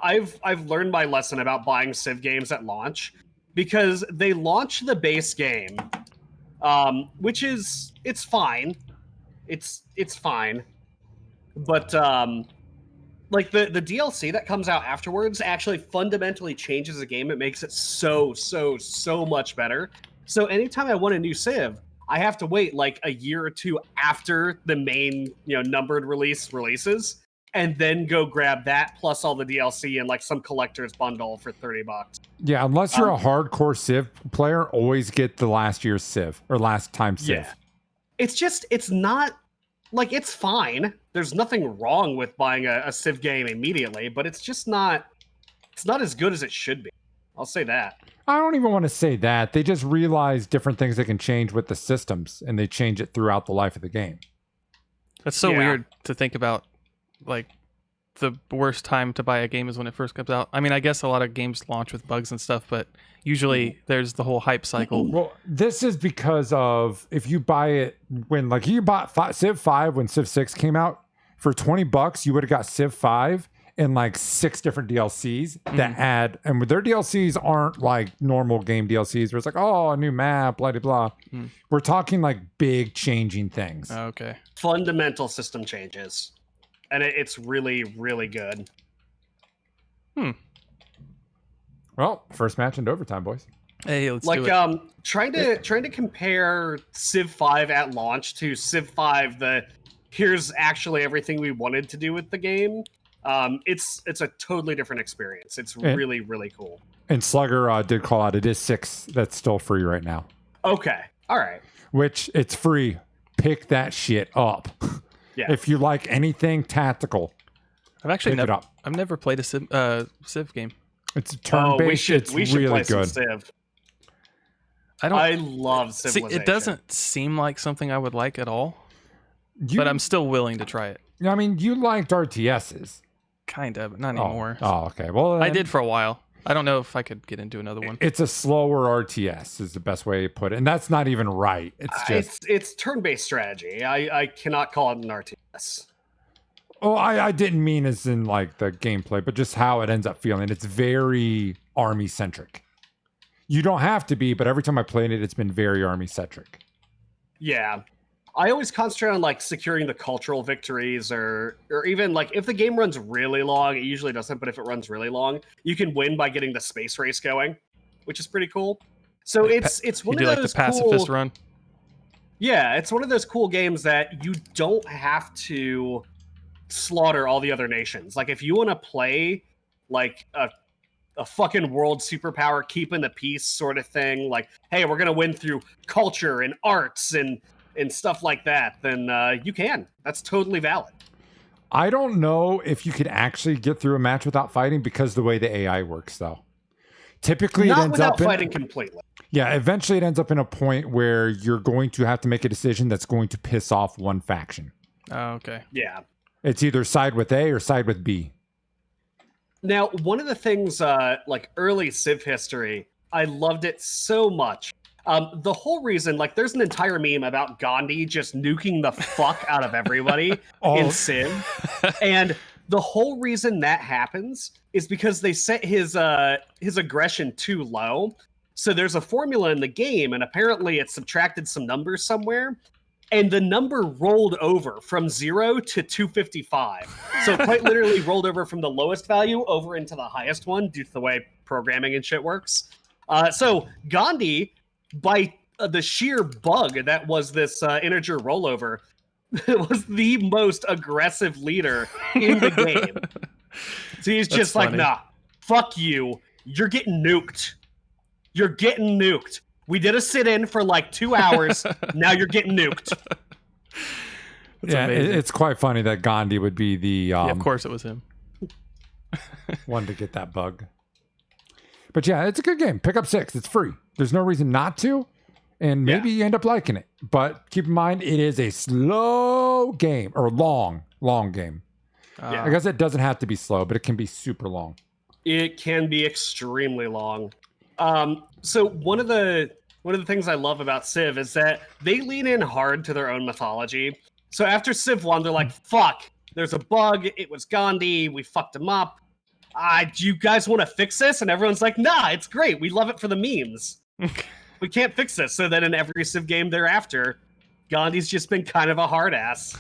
I've learned my lesson about buying Civ games at launch, because they launch the base game, which is it's fine. It's fine. But like the DLC that comes out afterwards actually fundamentally changes the game. It makes it so much better. So anytime I want a new Civ, I have to wait like a year or two after the main, numbered releases, and then go grab that plus all the DLC and like some collector's bundle for $30. Yeah, unless you're a hardcore Civ player, always get the last year's Civ or last time Civ. Yeah. It's not like, it's fine. There's nothing wrong with buying a Civ game immediately, but it's just not as good as it should be. I'll say that. I don't even want to say that. They just realize different things they can change with the systems, and they change it throughout the life of the game. That's so weird to think about. Like, the worst time to buy a game is when it first comes out. I mean, I guess a lot of games launch with bugs and stuff, but usually there's the whole hype cycle. Well, this is because of if you buy it when, like, you bought Civ 5 when Civ 6 came out for $20, you would have got Civ 5 and like 6 different DLCs that add, and their DLCs aren't like normal game DLCs where it's like, oh, a new map, blah, blah, blah. We're talking like big changing things. Okay. Fundamental system changes. And it's really, really good. Well, first match into overtime, boys. Hey, let's do it. Trying to compare Civ 5 at launch to Civ 5, here's actually everything we wanted to do with the game. It's a totally different experience. It's really, really cool. And Slugger did call out, it is 6 that's still free right now. Okay. All right. Which, it's free. Pick that shit up. Yeah. If you like anything tactical, I've actually I've never played a Civ game. It's a turn-based. We should really play good. some Civ. I love Civilization. It doesn't seem like something I would like at all, but I'm still willing to try it. I mean, you liked RTSs. Kind of, not anymore. Oh, okay. Well, I did for a while. I don't know if I could get into another one. It's a slower RTS is the best way to put it. And that's not even right. It's just... It's turn-based strategy. I cannot call it an RTS. Oh, I didn't mean as in like the gameplay, but just how it ends up feeling. It's very army-centric. You don't have to be, but every time I played it, it's been very army-centric. Yeah. I always concentrate on like securing the cultural victories, or even like if the game runs really long, it usually doesn't, but if it runs really long, you can win by getting the space race going, which is pretty cool. So it's one of those like the pacifist cool, run. Yeah, it's one of those cool games that you don't have to slaughter all the other nations. Like if you want to play like a fucking world superpower keeping the peace sort of thing, like, hey, we're gonna win through culture and arts and stuff like that, then you can. That's totally valid. I don't know if you could actually get through a match without fighting because the way the AI works, though. Typically, not it ends without up fighting completely. Yeah, eventually it ends up in a point where you're going to have to make a decision that's going to piss off one faction. Oh, okay. Yeah. It's either side with A or side with B. Now, one of the things, like early Civ history, I loved it so much. The whole reason, like, there's an entire meme about Gandhi just nuking the fuck out of everybody in Civ. And the whole reason that happens is because they set his aggression too low. So there's a formula in the game, and apparently it subtracted some numbers somewhere, and the number rolled over from 0 to 255. So it quite literally rolled over from the lowest value over into the highest one due to the way programming and shit works. So Gandhi, by the sheer bug that was this integer rollover, was the most aggressive leader in the game. So he's just like, nah, fuck you. You're getting nuked. You're getting nuked. We did a sit-in for like 2 hours. Now you're getting nuked. Yeah, it's quite funny that Gandhi would be the... yeah, of course it was him. one to get that bug. But yeah, it's a good game. Pick up 6. It's free. There's no reason not to. And maybe you end up liking it. But keep in mind, it is a slow game. Or long game. I guess it doesn't have to be slow, but it can be super long. It can be extremely long. So one of the things I love about Civ is that they lean in hard to their own mythology. So after Civ 1, they're like, fuck, there's a bug. It was Gandhi. We fucked him up. do you guys want to fix this? And everyone's like, nah, it's great. We love it for the memes. We can't fix this. So then in every Civ game thereafter, Gandhi's just been kind of a hard ass.